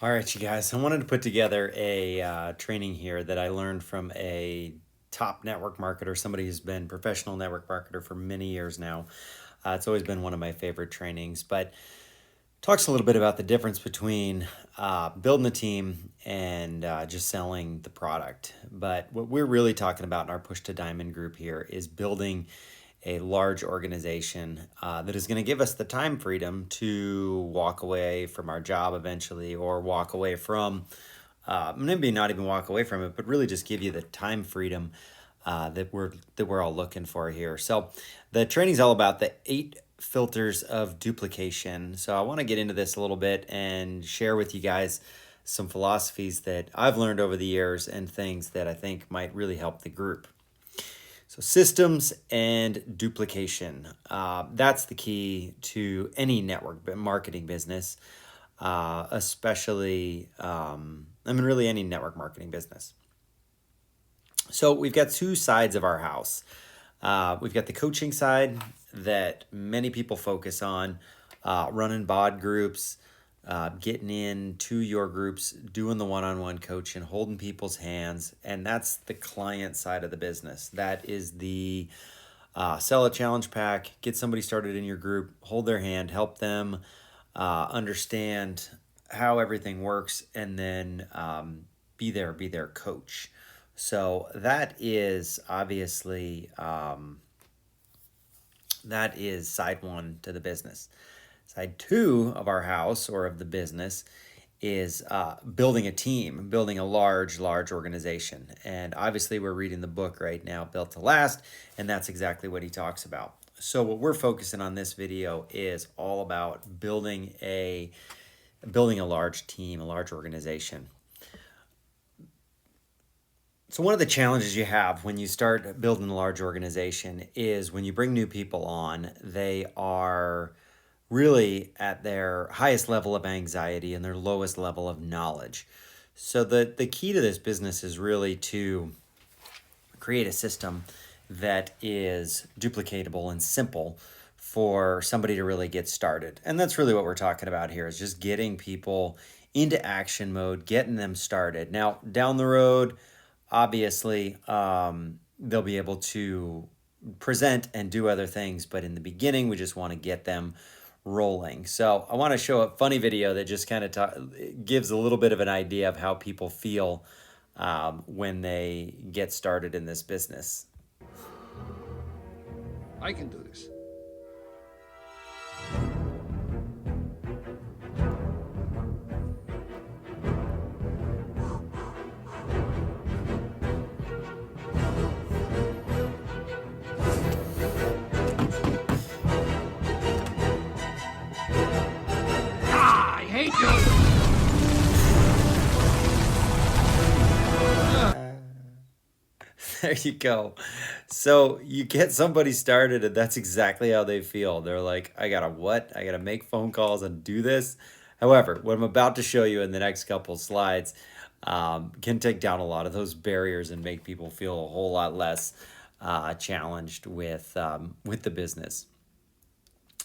All right, you guys, I wanted to put together a training here that I learned from a top network marketer, somebody who's been professional network marketer for many years now. It's always been one of my favorite trainings, but talks a little bit about the difference between building a team and just selling the product. But what we're really talking about in our Push to Diamond group here is building a large organization that is going to give us the time freedom to walk away from our job eventually, or walk away from maybe not even walk away from it, but really just give you the time freedom that we're all looking for here. So the training's all about the 8 filters of duplication. So I want to get into this a little bit and share with you guys some philosophies that I've learned over the years and things that I think might really help the group. So systems and duplication. That's the key to any network marketing business, especially, really any network marketing business. So we've got two sides of our house. We've got the coaching side that many people focus on, running bod groups, getting into your groups, doing the one-on-one coaching, holding people's hands, and that's the client side of the business. That is the sell a challenge pack, get somebody started in your group, hold their hand, help them understand how everything works, and then be their coach. So that is obviously that is side one to the business. Side two of our house or of the business is building a team, building a large organization. And obviously, we're reading the book right now, Built to Last, and that's exactly what he talks about. So what we're focusing on this video is all about building a large team, a large organization. So one of the challenges you have when you start building a large organization is when you bring new people on, they are really at their highest level of anxiety and their lowest level of knowledge. So the key to this business is really to create a system that is duplicatable and simple for somebody to really get started. And that's really what we're talking about here, is just getting people into action mode, getting them started. Now, down the road, obviously, they'll be able to present and do other things, but in the beginning, we just want to get them rolling. So I want to show a funny video that just kind of gives a little bit of an idea of how people feel when they get started in this business. I can do this. Ah, I hate you! There you go. So you get somebody started, and that's exactly how they feel. They're like, I gotta what? I gotta make phone calls and do this. However, what I'm about to show you in the next couple slides can take down a lot of those barriers and make people feel a whole lot less challenged with the business.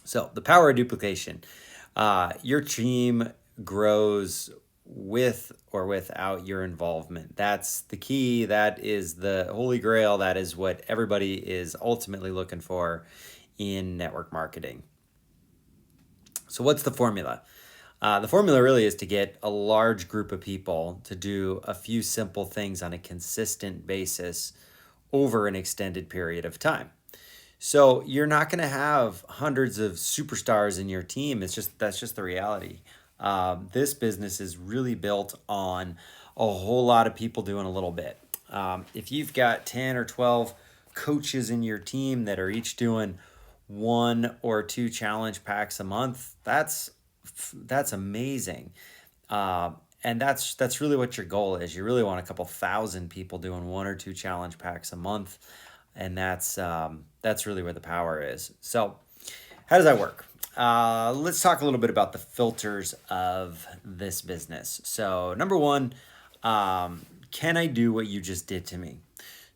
So the power of duplication. Your team grows with or without your involvement. That's the key. That is the holy grail. That is what everybody is ultimately looking for in network marketing. So what's the formula? The formula really is to get a large group of people to do a few simple things on a consistent basis over an extended period of time. So you're not going to have hundreds of superstars in your team. That's just the reality. This business is really built on a whole lot of people doing a little bit. If you've got 10 or 12 coaches in your team that are each doing 1 or 2 challenge packs a month, that's amazing. And that's really what your goal is. You really want a couple thousand people doing 1 or 2 challenge packs a month, and that's really where the power is. So, how does that work? Let's talk a little bit about the filters of this business. So, number one, can I do what you just did to me?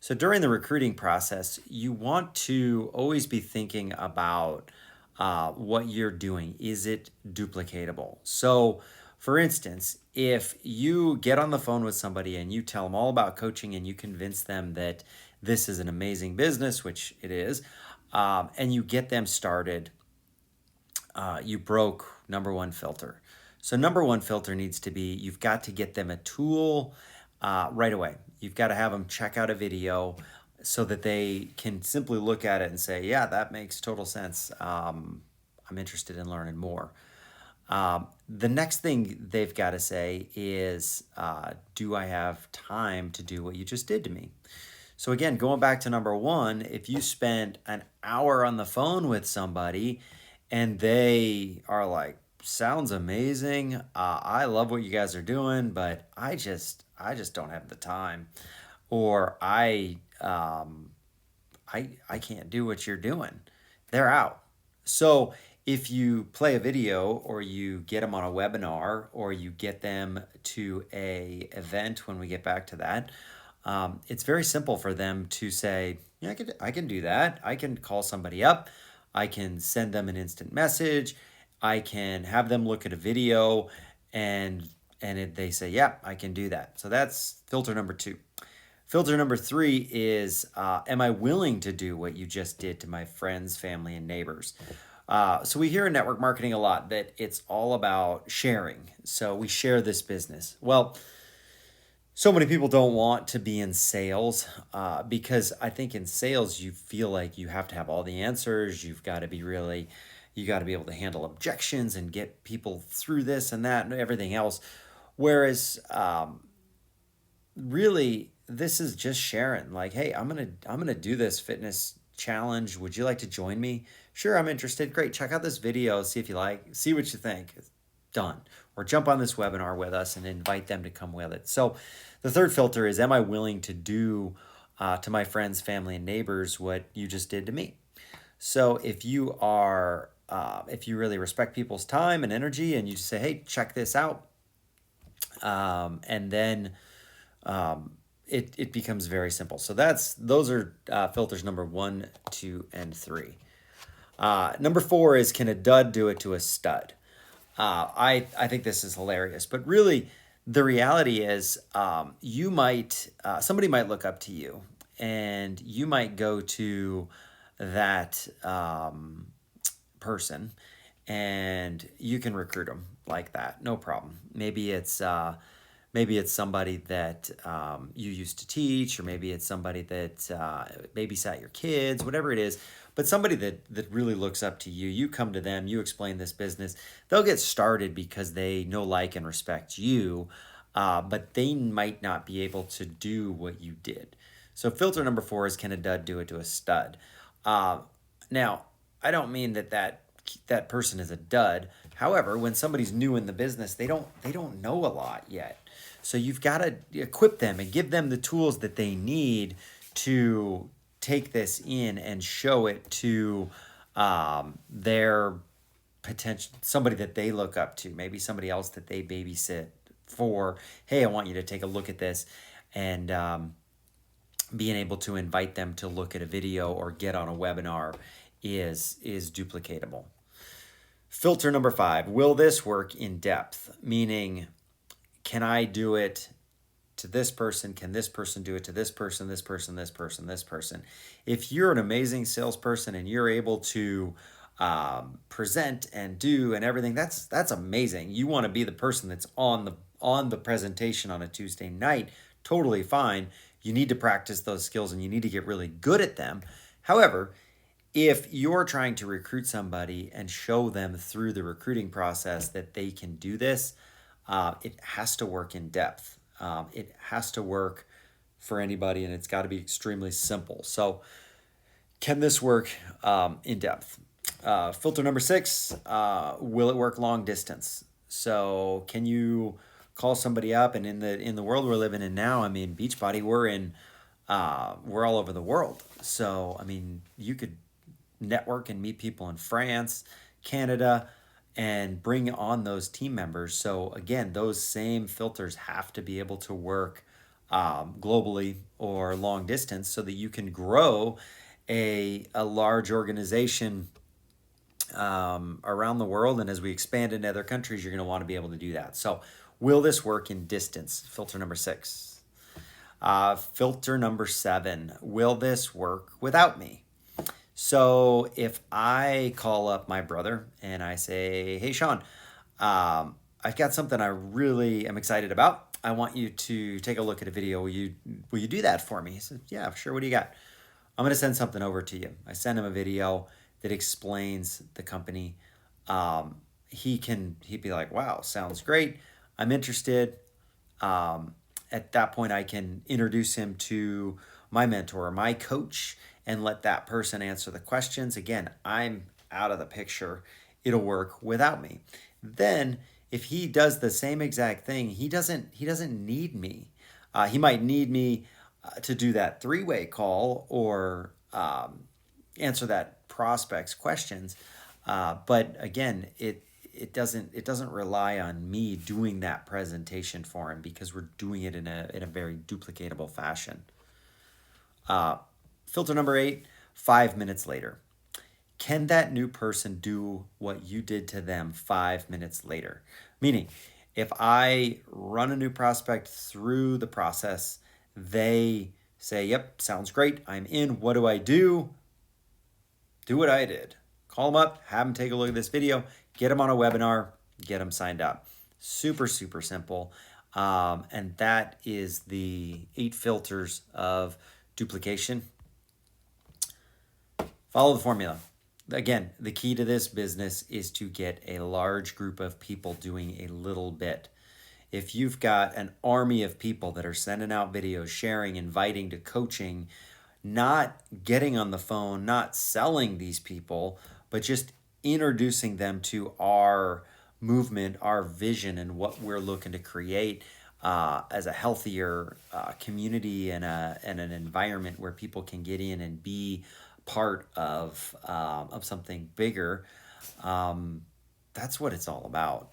So, during the recruiting process, you want to always be thinking about what you're doing. Is it duplicatable? So, For instance, if you get on the phone with somebody and you tell them all about coaching and you convince them that this is an amazing business, which it is, and you get them started, you broke number one filter. So, number one filter needs to be you've got to get them a tool right away. You've got to have them check out a video so that they can simply look at it and say, yeah, that makes total sense. I'm interested in learning more. The next thing they've got to say is, do I have time to do what you just did to me? So, again, going back to number one, if you spend an hour on the phone with somebody and they are like, sounds amazing. I love what you guys are doing, but I just don't have the time, or I can't do what you're doing. They're out. So if you play a video or you get them on a webinar or you get them to a event when we get back to that, it's very simple for them to say, yeah, I can do that. I can call somebody up. I can send them an instant message. I can have them look at a video and they say, yeah, I can do that. So that's filter number two. Filter number three is, am I willing to do what you just did to my friends, family, and neighbors? So we hear in network marketing a lot that it's all about sharing. So we share this business. Well, so many people don't want to be in sales because I think in sales you feel like you have to have all the answers. You got to be able to handle objections and get people through this and that and everything else. Whereas really this is just sharing, like, hey, I'm gonna do this fitness challenge. Would you like to join me? Sure, I'm interested. Great. Check out this video, see if you like, see what you think. Done. Or jump on this webinar with us and invite them to come with it. So the third filter is, am I willing to do to my friends, family, and neighbors what you just did to me? So if you are if you really respect people's time and energy and you just say, hey, check this out, and then it becomes very simple. So those are filters number 1, 2, and 3. Number 4 is, can a dud do it to a stud? I think this is hilarious, but really the reality is, somebody might look up to you and you might go to that person and you can recruit them like that, no problem. Maybe it's somebody that you used to teach, or maybe it's somebody that babysat your kids, whatever it is. But somebody that really looks up to you, you come to them, you explain this business. They'll get started because they know, like, and respect you, but they might not be able to do what you did. So filter number 4 is, can a dud do it to a stud? Now, I don't mean that person is a dud. However, when somebody's new in the business, they don't know a lot yet. So you've got to equip them and give them the tools that they need to take this in and show it to their potential, somebody that they look up to, maybe somebody else that they babysit for. Hey, I want you to take a look at this, and being able to invite them to look at a video or get on a webinar is duplicatable. Filter number 5, will this work in depth? Meaning, can I do it to this person? Can this person do it to this person, this person, this person, this person? If you're an amazing salesperson and you're able to present and do and everything, that's amazing. You want to be the person that's on the presentation on a Tuesday night. Totally fine. You need to practice those skills and you need to get really good at them. However, if you're trying to recruit somebody and show them through the recruiting process that they can do this, it has to work in depth. It has to work for anybody, and it's got to be extremely simple. So can this work in depth? Filter number 6, will it work long distance? So can you call somebody up? And in the world we're living in now, I mean, Beachbody, we're all over the world. So, I mean, you could network and meet people in France, Canada, and bring on those team members. So again, those same filters have to be able to work globally or long distance so that you can grow a large organization around the world. And as we expand into other countries, you're going to want to be able to do that. So, will this work in distance? Filter number 6. Filter number 7. Will this work without me? So, if I call up my brother and I say, "Hey, Sean, I've got something I really am excited about. I want you to take a look at a video. Will you do that for me?" He said, "Yeah, sure. What do you got?" "I'm going to send something over to you." I send him a video that explains the company. He'd be like, "Wow, sounds great. I'm interested." At that point, I can introduce him to my mentor, my coach, and let that person answer the questions. Again, I'm out of the picture. It'll work without me. Then, if he does the same exact thing, he doesn't need me. He might need me to do that three-way call or answer that prospect's questions. But again, it doesn't rely on me doing that presentation for him because we're doing it in a very duplicatable fashion. Filter number 8, 5 minutes later. Can that new person do what you did to them 5 minutes later? Meaning, if I run a new prospect through the process, they say, "Yep, sounds great. I'm in. What do I do?" Do what I did. Call them up, have them take a look at this video, get them on a webinar, get them signed up. Super, super simple. And that is the 8 filters of duplication. Follow the formula. Again, the key to this business is to get a large group of people doing a little bit. If you've got an army of people that are sending out videos, sharing, inviting to coaching, not getting on the phone, not selling these people, but just introducing them to our movement, our vision, and what we're looking to create as a healthier community and an environment where people can get in and be part of something bigger. That's what it's all about.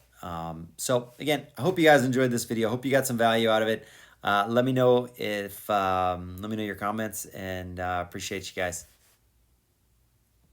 So again, I hope you guys enjoyed this video. I hope you got some value out of it. Let me know your comments, and appreciate you guys.